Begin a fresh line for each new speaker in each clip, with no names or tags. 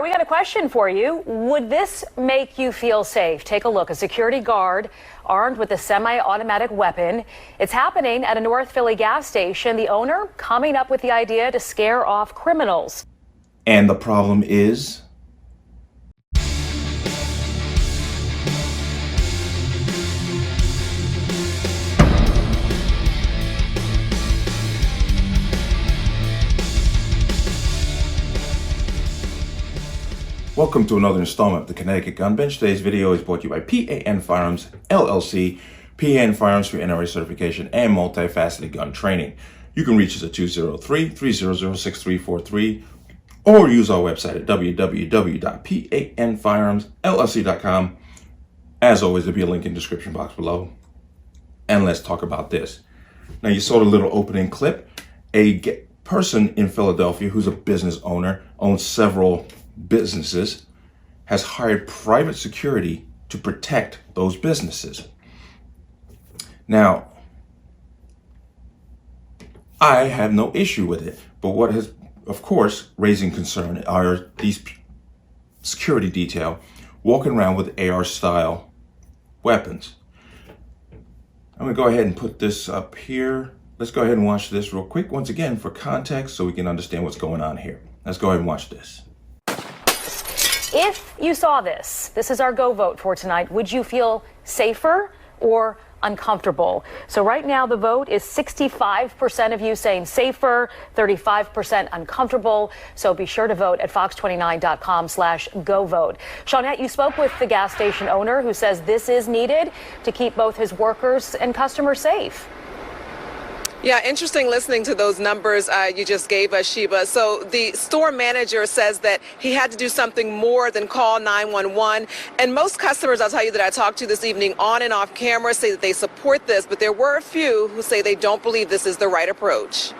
We got a question for you. Would this make you feel safe? Take a look. A security guard armed with a semi-automatic weapon. It's happening at a North Philly gas station. The owner coming up with the idea to scare off criminals.
And the problem is? Welcome to another installment of the Connecticut Gun Bench. Today's video is brought to you by P.A.N. Firearms, LLC. P.A.N. Firearms for NRA certification and multifaceted gun training. You can reach us at 203-300-6343 or use our website at www.panfirearmsllc.com. As always, there'll be a link in the description box below. And let's talk about this. Now, you saw the little opening clip. A person in Philadelphia who's a business owner, owns several businesses, has hired private security to protect those businesses. Now, I have no issue with it, but what has, of course, raising concern are these security detail walking around with AR-style weapons. I'm gonna go ahead and put this up here. Let's go ahead and watch this real quick, once again, for context, so we can understand what's going on here. Let's go ahead and watch this.
If you saw this is our go vote for tonight. Would you feel safer or uncomfortable? So right now the vote is 65% of you saying safer, 35% uncomfortable. So be sure to vote at fox29.com/go-vote. Shawnette, you spoke with the gas station owner who says this is needed to keep both his workers and customers safe.
Yeah, interesting listening to those numbers you just gave us, Sheba. So the store manager says that he had to do something more than call 911. And most customers, I'll tell you, that I talked to this evening on and off camera say that they support this, but there were a few who say they don't believe this is the right approach.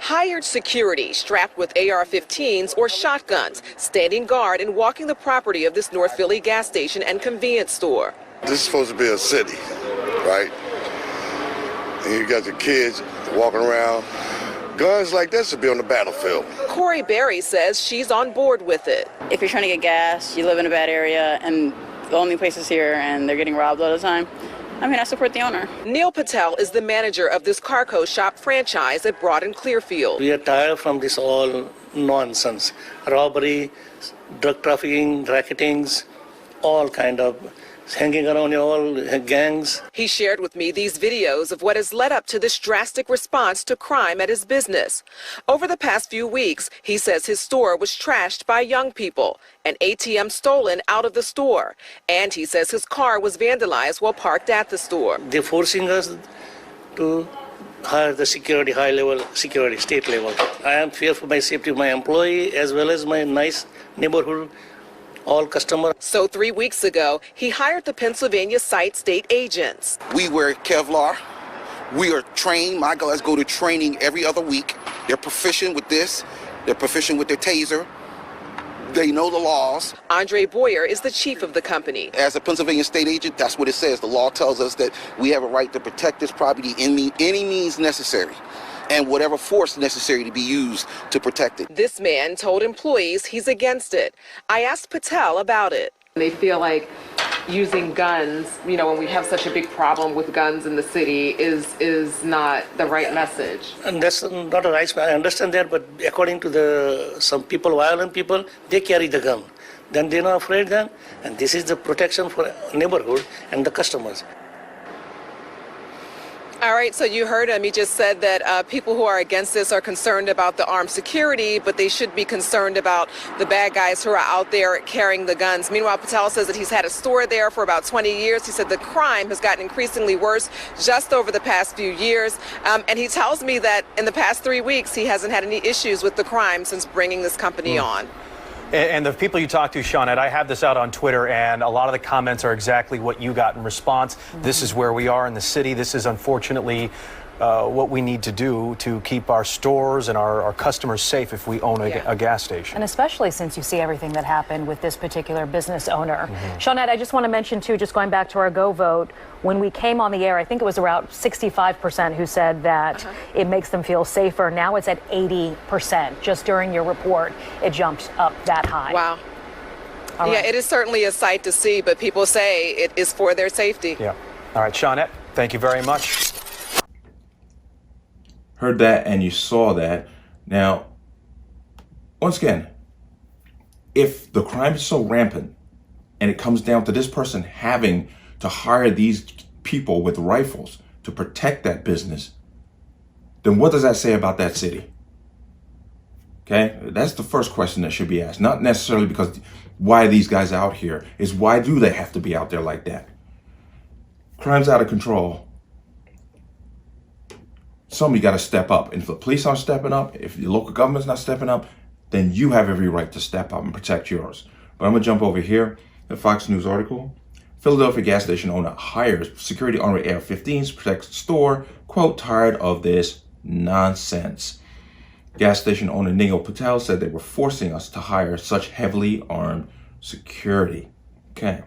Hired security strapped with AR-15s or shotguns, standing guard and walking the property of this North Philly gas station and convenience store.
This is supposed to be a city, right? And you got the kids walking around. Guns like this should be on the battlefield.
Corey Berry says she's on board with it.
If you're trying to get gas, you live in a bad area, and the only place is here, and they're getting robbed all the time, I mean, I support the owner.
Neil Patel is the manager of this Carco shop franchise at Broad and Clearfield.
We are tired from this all nonsense. Robbery, drug trafficking, racketings, all kind of hanging around all gangs.
He shared with me these videos of what has led up to this drastic response to crime at his business. Over the past few weeks, he says his store was trashed by young people, an ATM stolen out of the store, and he says his car was vandalized while parked at the store.
They're forcing us to hire the security, high-level security, state level. I am fearful for my safety of my employee as well as my nice neighborhood, all customers.
So 3 weeks ago, he hired the Pennsylvania site state agents.
We wear Kevlar. We are trained. My guys go to training every other week. They're proficient with this. They're proficient with their taser. They know the laws.
Andre Boyer is the chief of the company.
As a Pennsylvania state agent, that's what it says. The law tells us that we have a right to protect this property in any means necessary, and whatever force necessary to be used to protect it.
This man told employees he's against it. I asked Patel about it.
They feel like using guns, you know, when we have such a big problem with guns in the city, is not the right message.
And that's not a right. I understand that, but according to some people, violent people, they carry the gun. Then they're not afraid then, and this is the protection for neighborhood and the customers.
All right, so you heard him. He just said that people who are against this are concerned about the armed security, but they should be concerned about the bad guys who are out there carrying the guns. Meanwhile, Patel says that he's had a store there for about 20 years. He said the crime has gotten increasingly worse just over the past few years. And he tells me that in the past 3 weeks, he hasn't had any issues with the crime since bringing this company on.
And the people you talk to, Shawnette, I have this out on Twitter, and a lot of the comments are exactly what you got in response. This is where we are in the city. This is unfortunately what we need to do to keep our stores and our customers safe if we own a gas station.
And especially since you see everything that happened with this particular business owner. Shawnette, I just want to mention too, just going back to our Go vote, when we came on the air, I think it was around 65% who said that it makes them feel safer. Now it's at 80%. Just during your report, it jumped up that high.
Wow.
All right.
Yeah, it is certainly a sight to see, but people say it is for their safety.
Yeah. All right, Shawnette, thank you very much.
Heard that and you saw that. Now, once again, if the crime is so rampant and it comes down to this person having to hire these people with rifles to protect that business, then what does that say about that city? Okay, that's the first question that should be asked. Not necessarily because why are these guys out here, is why do they have to be out there like that? Crime's out of control. Somebody got to step up. And if the police aren't stepping up, if the local government's not stepping up, then you have every right to step up and protect yours. But I'm going to jump over here. The Fox News article. Philadelphia gas station owner hires security on AR-15s to protect the store. Quote, tired of this nonsense. Gas station owner Neil Patel said they were forcing us to hire such heavily armed security. Okay.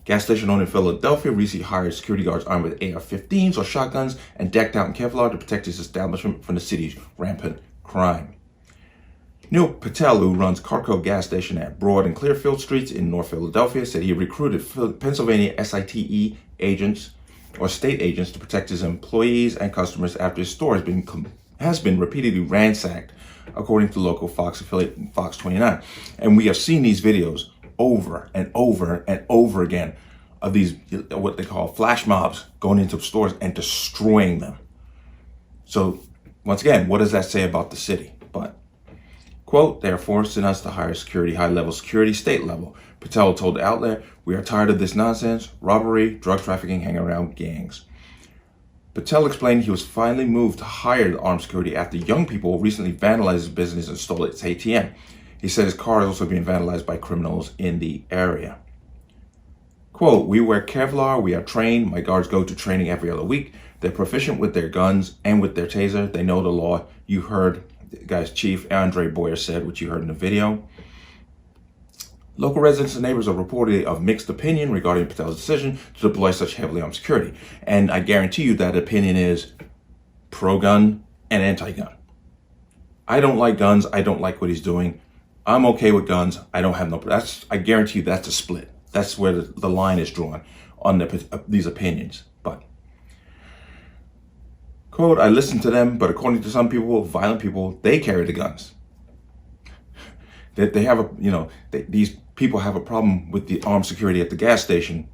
Gas station owner in Philadelphia recently hired security guards armed with AR-15s or shotguns and decked out in Kevlar to protect his establishment from the city's rampant crime. Neil Patel, who runs Carco gas station at Broad and Clearfield Streets in North Philadelphia, said he recruited Pennsylvania SITE agents or state agents to protect his employees and customers after his store has been repeatedly ransacked, according to local Fox affiliate Fox 29. And we have seen these videos over and over and over again of these, what they call flash mobs, going into stores and destroying them. So once again, what does that say about the city? But, quote, they are forcing us to hire security, high-level security, state level. Patel told the outlet, we are tired of this nonsense, robbery, drug trafficking, hanging around gangs. Patel explained he was finally moved to hire the armed security after young people recently vandalized his business and stole its ATM. He said his car is also being vandalized by criminals in the area. Quote, we wear Kevlar, we are trained, my guards go to training every other week. They're proficient with their guns and with their taser. They know the law. You heard, guys, Chief Andre Boyer said, which you heard in the video. Local residents and neighbors are reportedly of mixed opinion regarding Patel's decision to deploy such heavily armed security. And I guarantee you that opinion is pro-gun and anti-gun. I don't like guns. I don't like what he's doing. I'm okay with guns. I don't have no, I guarantee you that's a split. That's where the line is drawn on these opinions. But, quote, I listen to them, but according to some people, violent people, they carry the guns. They have these people have a problem with the armed security at the gas station,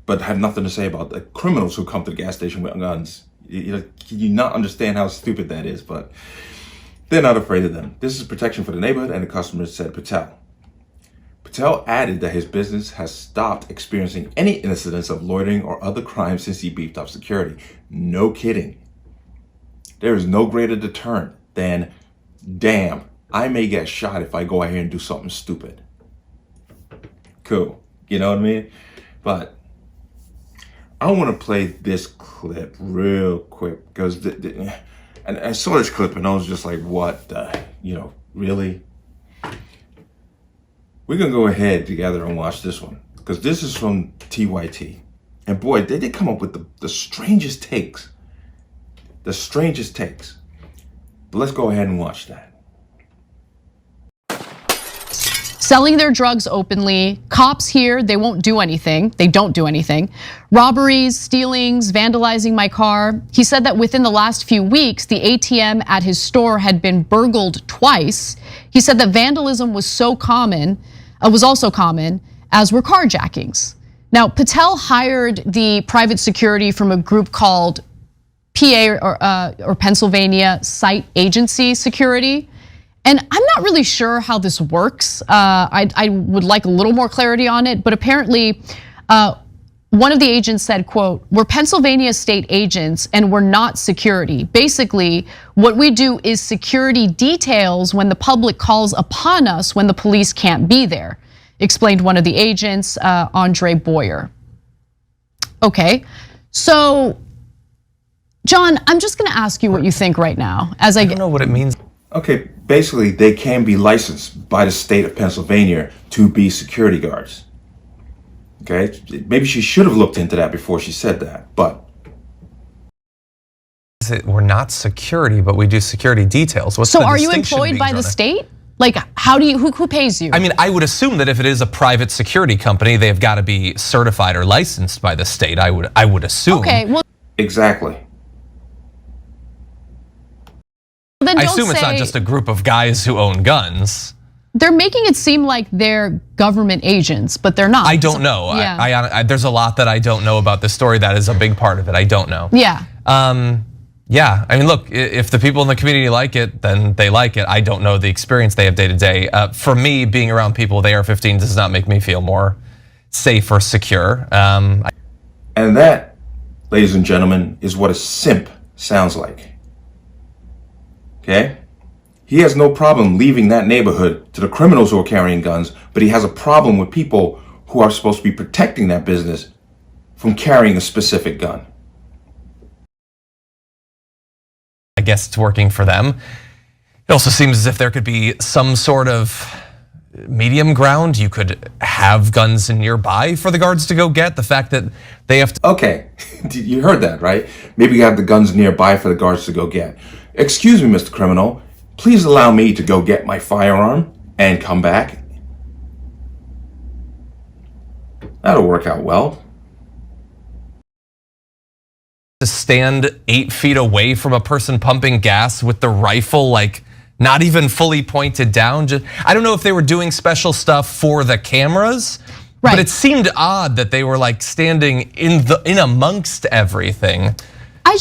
but have nothing to say about the criminals who come to the gas station with guns. Can you not understand how stupid that is? But they're not afraid of them. This is protection for the neighborhood and the customers, said Patel. Patel added that his business has stopped experiencing any incidents of loitering or other crimes since he beefed up security. No kidding. There is no greater deterrent than, damn, I may get shot if I go out here and do something stupid. Cool. You know what I mean? But I want to play this clip real quick because and I saw this clip and I was just like, what the, really? We're going to go ahead together and watch this one because this is from TYT. And boy, they did come up with the strangest takes. The strangest takes. But let's go ahead and watch that.
Selling their drugs openly. Cops here, they won't do anything. They don't do anything. Robberies, stealings, vandalizing my car. He said that within the last few weeks, the ATM at his store had been burgled twice. He said that vandalism was also common as were carjackings. Now, Patel hired the private security from a group called P.A.N. or Pennsylvania Site Agency Security. And I'm not really sure how this works. I would like a little more clarity on it, but apparently one of the agents said, quote, we're Pennsylvania state agents and we're not security. Basically, what we do is security details when the public calls upon us when the police can't be there, explained one of the agents, Andre Boyer. Okay, so John, I'm just going to ask you what you think right now. I
don't know what it means.
Okay, basically, they can be licensed by the state of Pennsylvania to be security guards. Okay, maybe she should have looked into that before she said that, but.
We're not security, but we do security details. What's
so are you employed by the state? Like, how do you, who pays you?
I mean, I would assume that if it is a private security company, they've got to be certified or licensed by the state. I would assume.
Okay, well.
Exactly.
Then
I assume it's not just a group of guys who own guns.
They're making it seem like they're government agents, but they're not.
I don't know.
Yeah.
There's a lot that I don't know about this story. That is a big part of it. I don't know.
Yeah.
Yeah, I mean, look, if the people in the community like it, then they like it. I don't know the experience they have day to day. For me, being around people with AR-15s does not make me feel more safe or secure.
And that, ladies and gentlemen, is what a simp sounds like. Okay? He has no problem leaving that neighborhood to the criminals who are carrying guns, but he has a problem with people who are supposed to be protecting that business from carrying a specific gun.
I guess it's working for them. It also seems as if there could be some sort of medium ground. You could have guns nearby for the guards to go get. The fact that they have to.
Okay, you heard that, right? Maybe you have the guns nearby for the guards to go get. Excuse me, Mr. Criminal. Please allow me to go get my firearm and come back. That'll work out well.
To stand 8 feet away from a person pumping gas with the rifle, like not even fully pointed down. I don't know if they were doing special stuff for the cameras, but it seemed odd that they were like standing in amongst everything. I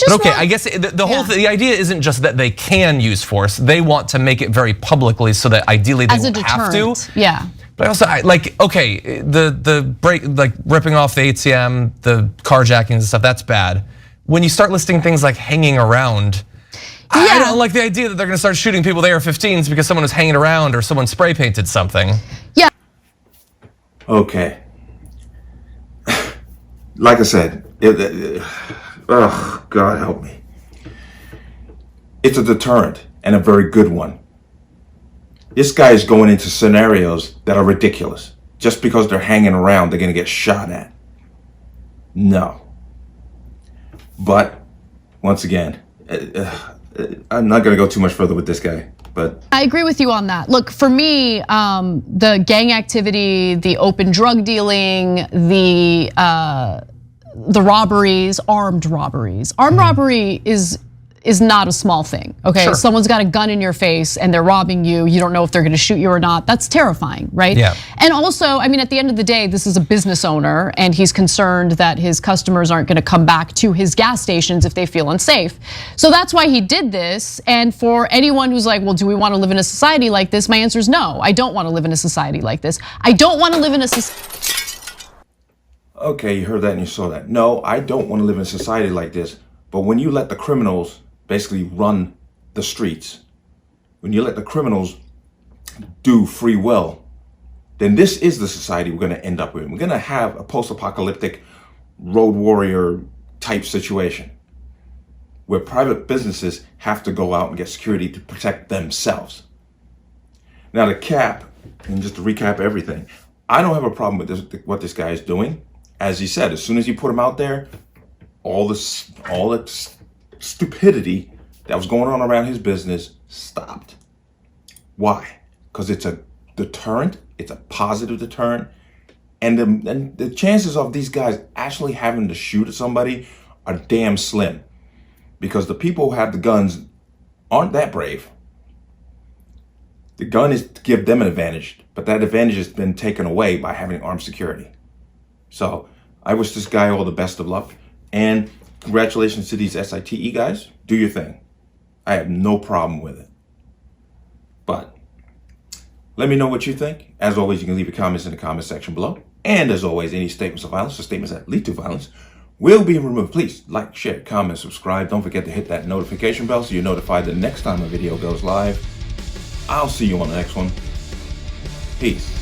guess the idea isn't just that they can use force. They want to make it very publicly so that ideally they won't have to.
Yeah.
But also, the break, like ripping off the ATM, the carjackings and stuff, that's bad. When you start listing things like hanging around, I don't like the idea that they're gonna start shooting people with AR-15s because someone was hanging around or someone spray painted something.
Yeah.
Okay. Like I said, oh, God help me. It's a deterrent and a very good one. This guy is going into scenarios that are ridiculous. Just because they're hanging around, they're gonna get shot at. No. But once again, I'm not going to go too much further with this guy, but
I agree with you on that. Look, for me, the gang activity, the open drug dealing, the robberies, armed robberies. Armed robbery is not a small thing, okay?
Sure.
Someone's got a gun in your face and they're robbing you. You don't know if they're gonna shoot you or not. That's terrifying, right?
Yeah.
And also, I mean, at the end of the day, this is a business owner and he's concerned that his customers aren't gonna come back to his gas stations if they feel unsafe. So that's why he did this. And for anyone who's like, well, do we wanna live in a society like this? My answer is no, I don't wanna live in a society like this. I don't wanna live in a society.
okay, you heard that and you saw that. No, I don't want to live in a society like this. But when you let the criminals basically run the streets, when you let the criminals do free will, then this is the society we're going to end up with. We're going to have a post-apocalyptic road warrior type situation where private businesses have to go out and get security to protect themselves. Now the cap, and just to recap everything, I don't have a problem with this, what this guy is doing. As he said, as soon as you put him out there, all the stupidity that was going on around his business stopped. Why? Because it's a deterrent. It's a positive deterrent. And the chances of these guys actually having to shoot at somebody are damn slim. Because the people who have the guns aren't that brave. The gun is to give them an advantage, but that advantage has been taken away by having armed security. So I wish this guy all the best of luck. And congratulations to these SITE guys. Do your thing. I have no problem with it. But let me know what you think. As always, you can leave your comments in the comment section below. And as always, any statements of violence or statements that lead to violence will be removed. Please like, share, comment, subscribe. Don't forget to hit that notification bell so you're notified the next time a video goes live. I'll see you on the next one. Peace.